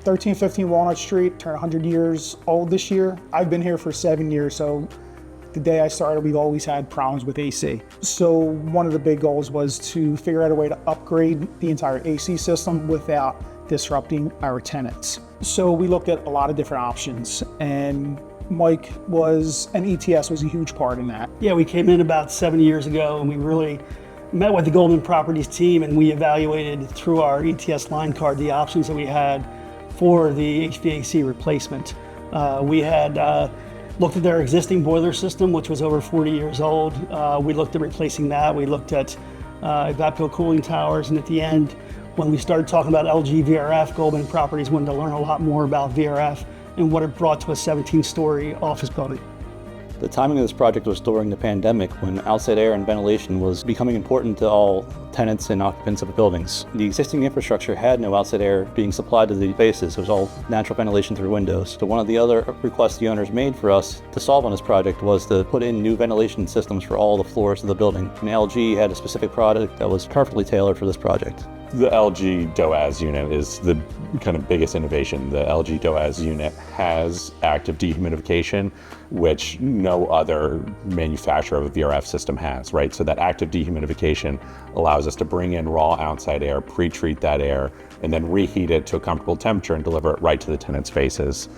1315 Walnut Street, turned 100 years old this year. I've been here for 7 years, so the day I started, we've always had problems with AC. So one of the big goals was to figure out a way to upgrade the entire AC system without disrupting our tenants. So we looked at a lot of different options, and ETS was a huge part in that. Yeah, we came in about 7 years ago, and we really met with the Goldman Properties team, and we evaluated through our ETS line card the options that we had for the HVAC replacement. We had looked at their existing boiler system, which was over 40 years old. We looked at replacing that. We looked at evaporative cooling towers, and at the end, when we started talking about LG VRF, Goldman Properties wanted to learn a lot more about VRF and what it brought to a 17-story office building. The timing of this project was during the pandemic, when outside air and ventilation was becoming important to all tenants and occupants of the buildings. The existing infrastructure had no outside air being supplied to the spaces. It was all natural ventilation through windows. So one of the other requests the owners made for us to solve on this project was to put in new ventilation systems for all the floors of the building. And LG had a specific product that was perfectly tailored for this project. The LG DOAS unit is the kind of biggest innovation. The LG DOAS unit has active dehumidification, which no other manufacturer of a VRF system has, right? So that active dehumidification allows us to bring in raw outside air, pre-treat that air, and then reheat it to a comfortable temperature and deliver it right to the tenant's faces.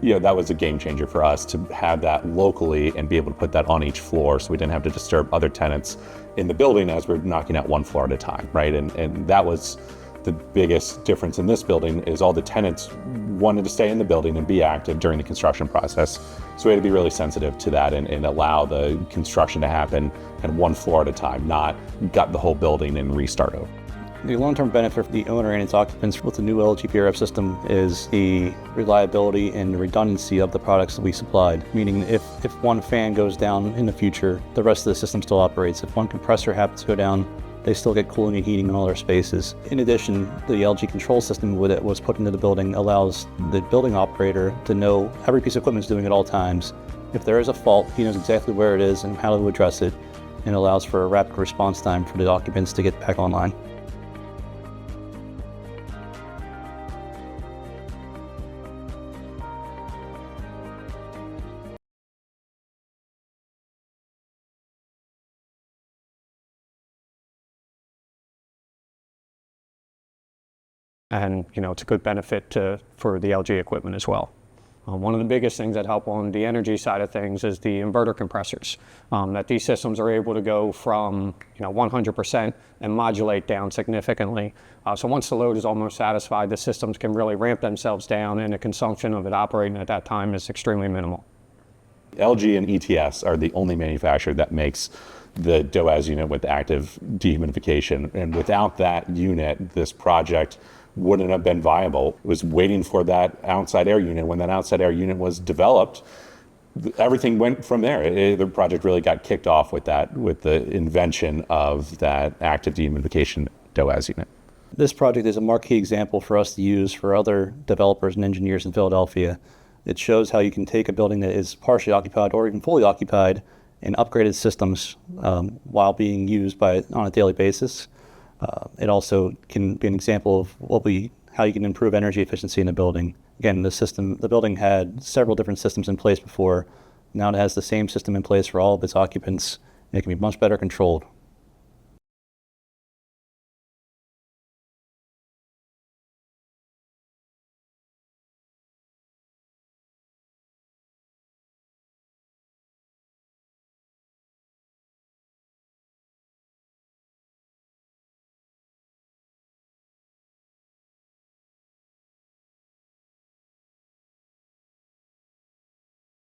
You know, that was a game changer for us to have that locally and be able to put that on each floor so we didn't have to disturb other tenants in the building as we're knocking out one floor at a time, right? And that was the biggest difference in this building, is all the tenants wanted to stay in the building and be active during the construction process. So we had to be really sensitive to that and allow the construction to happen kind of one floor at a time, not gut the whole building and restart over. The long-term benefit for the owner and its occupants with the new LG VRF system is the reliability and redundancy of the products that we supplied. Meaning if one fan goes down in the future, the rest of the system still operates. If one compressor happens to go down, they still get cooling and heating in all their spaces. In addition, the LG control system that was put into the building allows the building operator to know every piece of equipment is doing at all times. If there is a fault, he knows exactly where it is and how to address it, and allows for a rapid response time for the occupants to get back online. And it's a good benefit for the LG equipment as well. One of the biggest things that help on the energy side of things is the inverter compressors. That these systems are able to go from 100% and modulate down significantly. So once the load is almost satisfied, the systems can really ramp themselves down, and the consumption of it operating at that time is extremely minimal. LG and ETS are the only manufacturer that makes the DOAS unit with active dehumidification. And without that unit, this project wouldn't have been viable. It was waiting for that outside air unit. When that outside air unit was developed, everything went from there. The project really got kicked off with the invention of that active dehumidification DOAS unit. This project is a marquee example for us to use for other developers and engineers in Philadelphia. It shows how you can take a building that is partially occupied or even fully occupied and upgrade its systems while being used on a daily basis. It also can be an example of how you can improve energy efficiency in a building. Again, the building had several different systems in place before. Now it has the same system in place for all of its occupants, and it can be much better controlled.